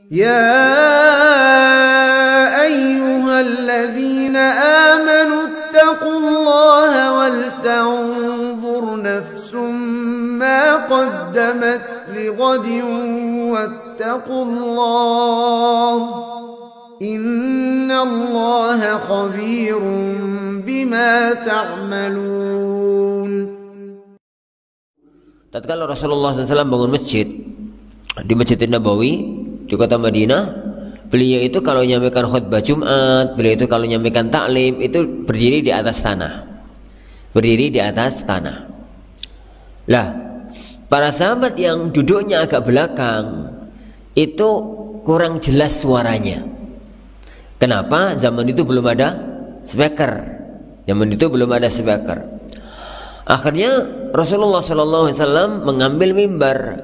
يا أيها الذين آمنوا اتقوا الله ولتنظر نفس ما قدمت لغد واتقوا الله إن الله خبير بما تعملون. Tatkala Rasulullah SAW bangun masjid di Masjid Nabawi di kota Madinah, beliau itu kalau menyampaikan khutbah Jumat, beliau itu kalau menyampaikan taklim itu berdiri di atas tanah. Berdiri di atas tanah. Lah, para sahabat yang duduknya agak belakang itu kurang jelas suaranya. Kenapa? Zaman itu belum ada speaker. Zaman itu belum ada speaker. Akhirnya Rasulullah SAW mengambil mimbar,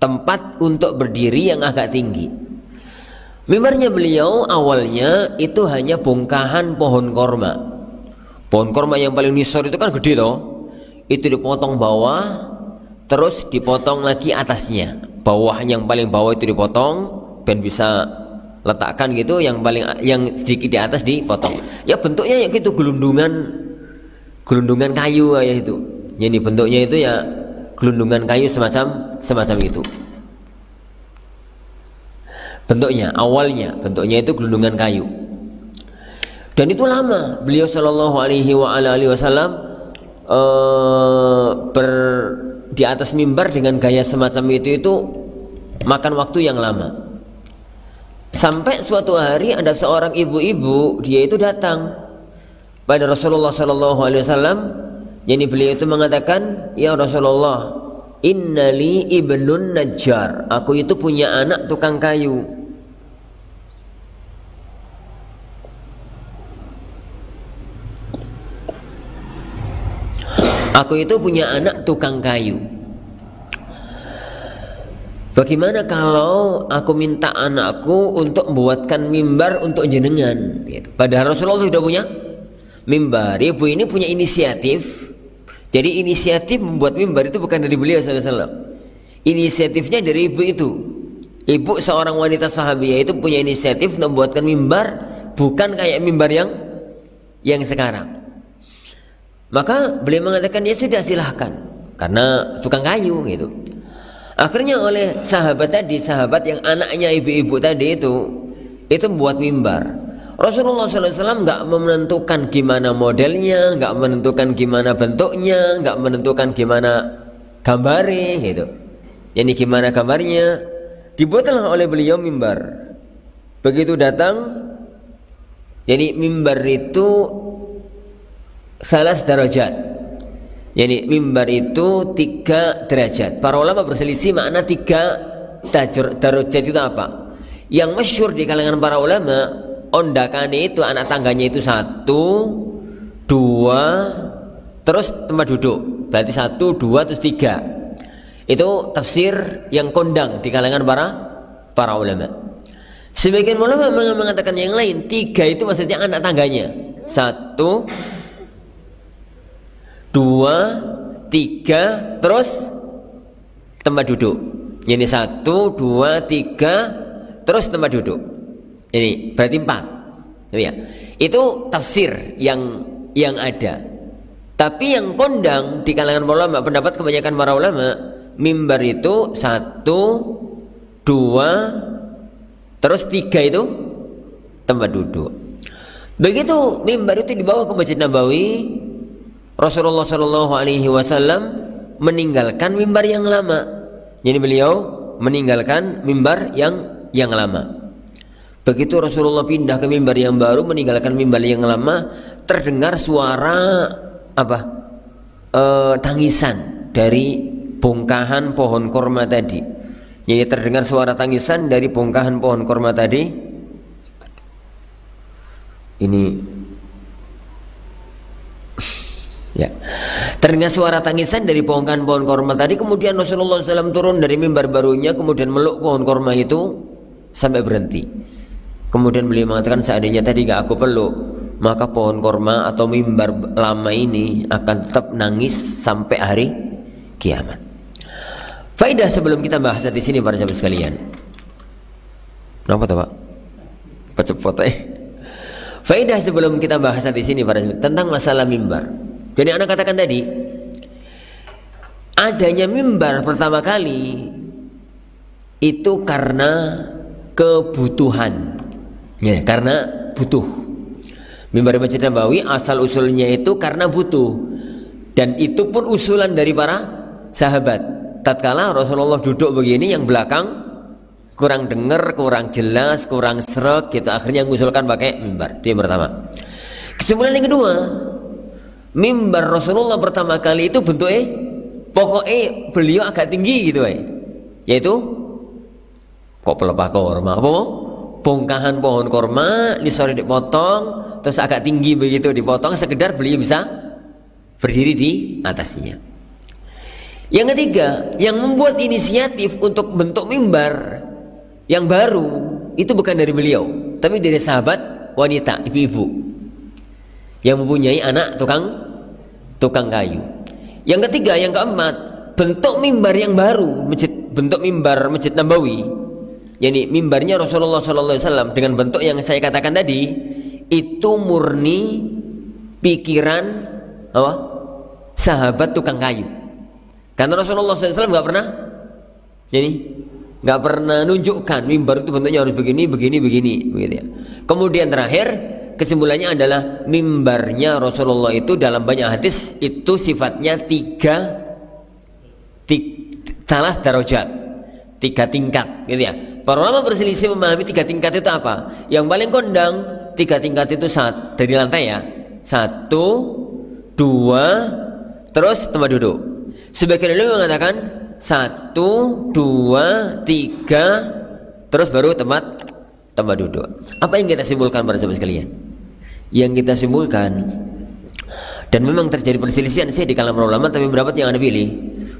tempat untuk berdiri yang agak tinggi. Mimbarnya beliau awalnya itu hanya bongkahan pohon korma. Pohon korma yang paling nisor itu kan gede loh. Itu dipotong bawah, terus dipotong lagi atasnya. Bawah yang paling bawah itu dipotong, dan bisa letakkan gitu. Yang sedikit di atas dipotong. Ya bentuknya ya gitu, gelundungan kayu kayak itu. Jadi bentuknya itu ya gelundungan kayu semacam itu. Bentuknya awalnya itu gelundungan kayu. Dan itu lama. Beliau sallallahu alaihi wasallam di atas mimbar dengan gaya semacam itu makan waktu yang lama. Sampai suatu hari ada seorang ibu-ibu, dia itu datang pada Rasulullah sallallahu alaihi wasallam. Yani beliau itu mengatakan, "Ya Rasulullah, innali ibnun najjar." Aku itu punya anak tukang kayu. Aku itu punya anak tukang kayu. Bagaimana kalau aku minta anakku untuk membuatkan mimbar untuk jenengan? Gitu. Padahal Rasulullah sudah punya mimbar. Ibu ini punya inisiatif. Jadi inisiatif membuat mimbar itu bukan dari beliau SAW. Inisiatifnya dari ibu itu. Ibu seorang wanita sahabiah itu punya inisiatif untuk membuatkan mimbar, bukan kayak mimbar yang sekarang. Maka beliau mengatakan, ya sudah silahkan, karena tukang kayu gitu. Akhirnya oleh sahabat yang anaknya ibu-ibu tadi itu membuat mimbar. Rasulullah SAW nggak menentukan gimana modelnya, nggak menentukan gimana bentuknya, nggak menentukan gimana gambarnya gitu. Yani gimana gambarnya, dibuatlah oleh beliau mimbar. Begitu datang, jadi mimbar itu salas darajat. Yani mimbar itu 3 derajat. Para ulama berselisih makna 3 derajat itu apa. Yang masyhur di kalangan para ulama, ondakannya itu, anak tangganya itu 1, 2, terus tempat duduk. Berarti 1, 2, terus 3. Itu tafsir yang kondang di kalangan para ulama. Sebagian ulama mengatakan yang lain, 3 itu maksudnya anak tangganya. 1, 2, 3, terus tempat duduk. Ini 1, 2, 3, terus tempat duduk. Ini berarti 4. Ya. Itu tafsir yang ada. Tapi yang kondang di kalangan ulama, pendapat kebanyakan para ulama, mimbar itu 1, 2, terus 3 itu tempat duduk. Begitu mimbar itu dibawa ke Masjid Nabawi, Rasulullah Shallallahu Alaihi Wasallam meninggalkan mimbar yang lama. Jadi beliau meninggalkan mimbar yang lama. Begitu Rasulullah pindah ke mimbar yang baru, meninggalkan mimbar yang lama, terdengar suara tangisan dari bongkahan pohon korma tadi. Jadi terdengar suara tangisan dari bongkahan pohon korma tadi. Ini ya, terdengar suara tangisan dari bongkahan pohon korma tadi. Kemudian Rasulullah SAW turun dari mimbar barunya, kemudian meluk pohon korma itu sampai berhenti. Kemudian beliau mengatakan, seandainya tadi gak aku peluk, maka pohon korma atau mimbar lama ini akan tetap nangis sampai hari kiamat. Faedah sebelum kita bahas di sini para sahabat sekalian, Kenapa tuh Pak? Cepot Faedah sebelum kita bahas di sini tentang masalah mimbar. Jadi anak katakan tadi, adanya mimbar pertama kali itu karena kebutuhan. Ya, karena butuh. Mimbar Masjid Nabawi asal usulnya itu karena butuh. Dan itu pun usulan dari para sahabat. Tatkala Rasulullah duduk begini, yang belakang kurang dengar, kurang jelas, kurang sreg gitu, akhirnya mengusulkan pakai mimbar. Itu yang pertama. Kesimpulan yang kedua, mimbar Rasulullah pertama kali itu bentuknya pokoknya beliau agak tinggi gitu yaitu kok pelepah korma apa bongkahan pohon korma ini sore dipotong terus agak tinggi begitu dipotong sekedar beliau bisa berdiri di atasnya. Yang ketiga, yang membuat inisiatif untuk bentuk mimbar yang baru itu bukan dari beliau, tapi dari sahabat wanita, ibu-ibu yang mempunyai anak tukang kayu. Yang ketiga, yang keempat, bentuk mimbar yang baru, bentuk mimbar Masjid Nabawi, yakni mimbarnya Rasulullah SAW dengan bentuk yang saya katakan tadi, itu murni pikiran apa? Sahabat tukang kayu. Karena Rasulullah SAW nggak pernah nunjukkan mimbar itu bentuknya harus begini begitu ya. Kemudian terakhir kesimpulannya adalah mimbarnya Rasulullah itu dalam banyak hadis itu sifatnya salah darajat, 3 tingkat gitu ya. Para ulama berselisih memahami 3 tingkat itu apa. Yang paling kondang 3 tingkat itu dari lantai ya, 1, 2 terus tempat duduk. Sebagian ulama mengatakan 1, 2, 3 terus baru tempat duduk. Apa yang kita simpulkan para sahabat sekalian? Yang kita simpulkan, dan memang terjadi perselisihan sih di kalangan ulama, tapi pendapat yang Anda pilih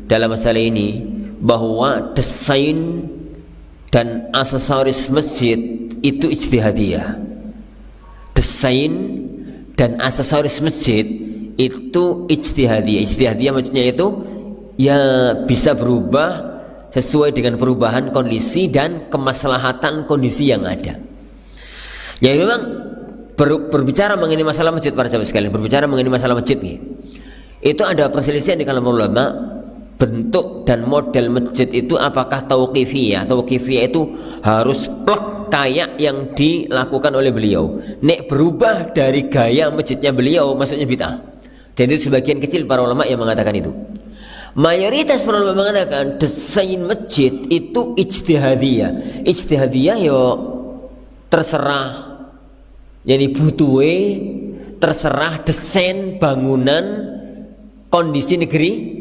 dalam masalah ini bahwa desain dan aksesoris masjid itu ijtihadiyah. Desain dan aksesoris masjid itu ijtihadiyah. Ijtihadiyah maksudnya itu ya bisa berubah sesuai dengan perubahan kondisi dan kemaslahatan kondisi yang ada. Ya memang berbicara mengenai masalah masjid para sahabat sekalian, berbicara mengenai masalah masjid nih, itu ada perselisihan di kalangan ulama. Bentuk dan model masjid itu apakah tauqifiyah? Tauqifiyah itu harus plek kayak yang dilakukan oleh beliau. Nek berubah dari gaya masjidnya beliau, maksudnya bid'ah. Dan itu sebagian kecil para ulama yang mengatakan itu. Mayoritas para ulama mengatakan desain masjid itu ijtihadiyah. Ijtihadiyah yo terserah, yani butuhe terserah desain bangunan kondisi negeri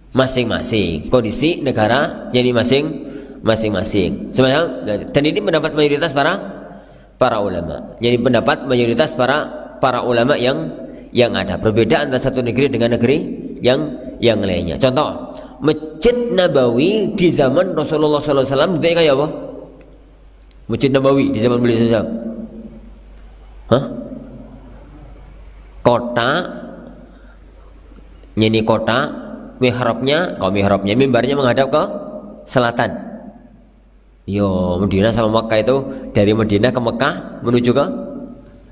masing-masing, kondisi negara jadi masing-masing. Sebenarnya, dan ini pendapat mayoritas para ulama. Jadi pendapat mayoritas para ulama yang ada. Berbeda antara satu negeri dengan negeri yang lainnya. Contoh, Masjid Nabawi di zaman Rasulullah SAW bentuknya kayak apa? Masjid Nabawi di zaman beliau SAW. Kota, ini kota. Mihrabnya mimbarnya menghadap ke selatan. Madinah sama Makkah itu dari Madinah ke Makkah menuju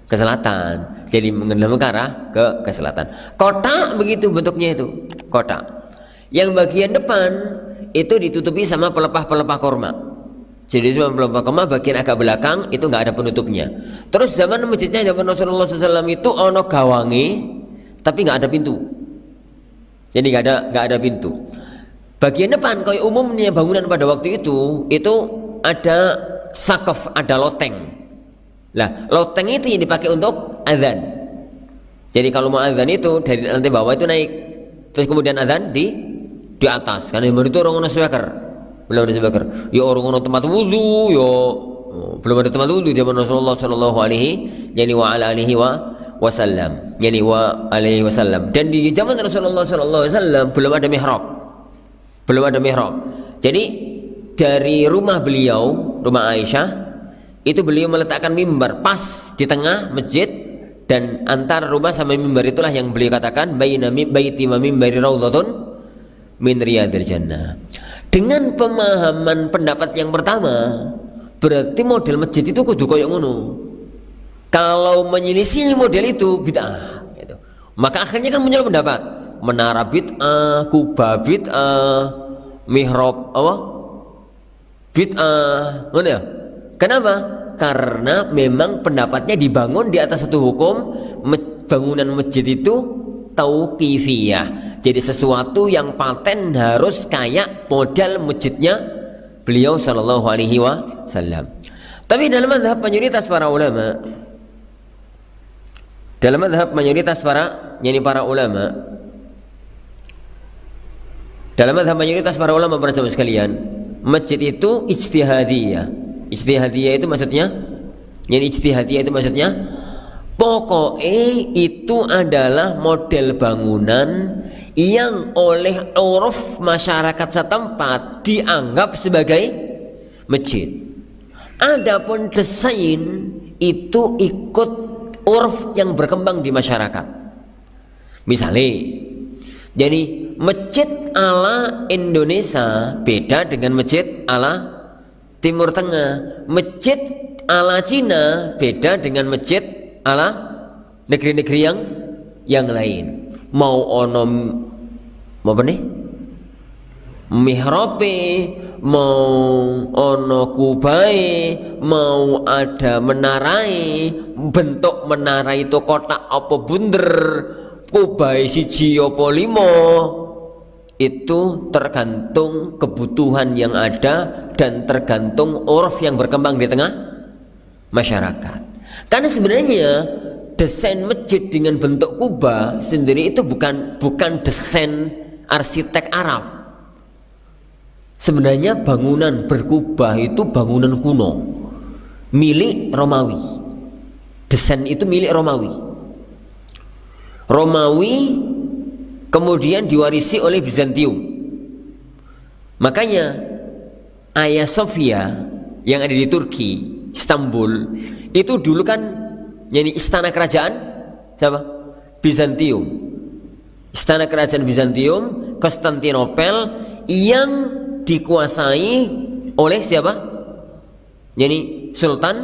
ke selatan. Jadi menghadap ke arah ke selatan. Kota begitu bentuknya itu, kota. Yang bagian depan itu ditutupi sama pelepah-pelepah korma. Jadi sama pelepah korma, bagian agak belakang itu nggak ada penutupnya. Terus zaman masjidnya zaman Rasulullah SAW itu ono gawangi, tapi nggak ada pintu. Jadi nggak ada pintu. Bagian depan kayak umumnya bangunan pada waktu itu ada sakaf, ada loteng. Lah, loteng itu yang dipakai untuk azan. Jadi kalau mau azan itu dari lantai bawah itu naik, terus kemudian azan di atas. Karena baru itu orang speaker, belum ada speaker. Ya orang tempat wudu, belum ada tempat wudu zaman Rasulullah Shallallahu Alaihi Wasallam. Dan di zaman Rasulullah SAW belum ada mihrab. Jadi dari rumah beliau, rumah Aisyah, itu beliau meletakkan mimbar pas di tengah masjid, dan antara rumah sama mimbar itulah yang beliau katakan baina baiti wa mimbari raudhatun min riyadil jannah. Dengan pemahaman pendapat yang pertama Berarti model masjid itu kudu koyo ngono. Kalau menyelisih model itu bid'ah gitu. Maka akhirnya kan muncul pendapat menara bid'ah, kubah bid'ah, mihrab apa? Bid'ah. Ngono ya? Kenapa? Karena memang pendapatnya dibangun di atas satu hukum, bangunan masjid itu tauqifiyah. Jadi sesuatu yang paten harus kayak model masjidnya beliau sallallahu alaihi wasallam. Tapi dalam mazhab mayoritas para ulama, para jamaah sekalian, masjid itu ijtihadiyah. Ijtihadiyah itu maksudnya, pokoknya itu adalah model bangunan yang oleh uruf masyarakat setempat dianggap sebagai masjid. Adapun desain itu ikut uruf yang berkembang di masyarakat. Misalnya, jadi masjid ala Indonesia beda dengan masjid ala Timur Tengah. Masjid ala Cina beda dengan masjid ala negeri-negeri yang lain. Mau ono apa nih? Mihrabe, mau ono kubai, mau ada menarai, bentuk menara itu kotak apa bunder, kubai siji apa limo, itu tergantung kebutuhan yang ada dan tergantung uruf yang berkembang di tengah masyarakat. Karena sebenarnya desain masjid dengan bentuk kubah sendiri itu bukan desain arsitek Arab. Sebenarnya bangunan berkubah itu bangunan kuno milik Romawi. Desain itu milik Romawi kemudian diwarisi oleh Bizantium. Makanya Hagia Sophia yang ada di Turki, Istanbul, itu dulu kan jadi istana kerajaan siapa? Bizantium. Istana kerajaan Bizantium, Konstantinopel, yang dikuasai oleh siapa? Jadi Sultan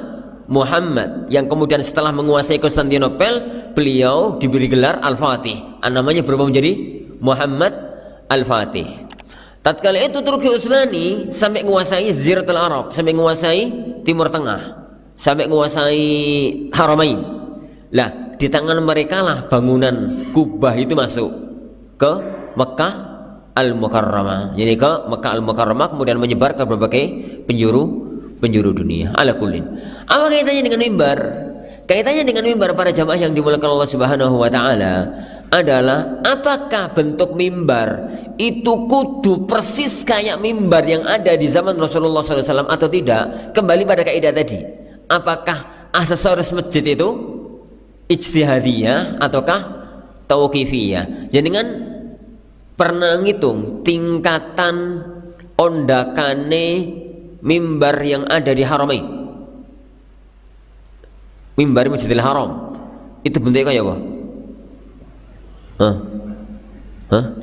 Muhammad, yang kemudian setelah menguasai Konstantinopel, beliau diberi gelar Al-Fatih. Namanya berubah menjadi Muhammad Al-Fatih. Tatkala itu Turki Utsmani sampai menguasai Jaziratul Arab, sampai menguasai Timur Tengah, sampai menguasai Haramain. Lah, di tangan mereka lah bangunan kubah itu masuk ke Mekah Al-Mukarramah. Jadi ke Mekah Al-Mukarramah kemudian menyebar ke berbagai penjuru dunia. Ala kullin. Apa kaitannya dengan mimbar? Kaitannya dengan mimbar para jamaah yang dimuliakan Allah Subhanahu wa taala adalah apakah bentuk mimbar itu kudu persis kayak mimbar yang ada di zaman Rasulullah SAW atau tidak? Kembali pada kaidah tadi. Apakah aksesoris masjid itu ijtihadiyah ataukah tauqifiyah? Jenengan pernah ngitung tingkatan ondakane mimbar yang ada di Haramain? Mimbar Masjidil Haram itu bentuknya kayak apa?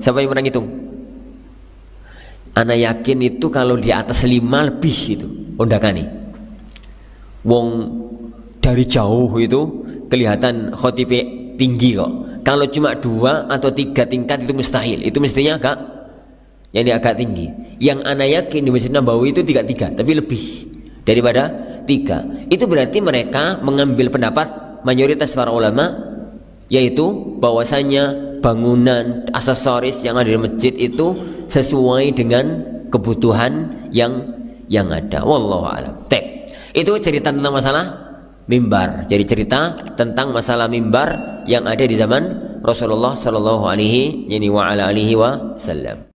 Siapa yang pernah ngitung? Ana yakin itu kalau di atas 5 lebih itu ondakane. Wong dari jauh itu kelihatan khotibe tinggi kok. Kalau cuma 2 atau 3 tingkat itu mustahil. Itu mestinya agak tinggi. Yang ana yakin di Masjid Nabawi itu 3, tapi lebih daripada 3. Itu berarti mereka mengambil pendapat mayoritas para ulama, yaitu bahwasanya bangunan aksesoris yang ada di masjid itu sesuai dengan kebutuhan yang ada. Wallahu a'lam. Itu cerita tentang masalah mimbar. Jadi cerita tentang masalah mimbar yang ada di zaman Rasulullah sallallahu alaihi wasallam.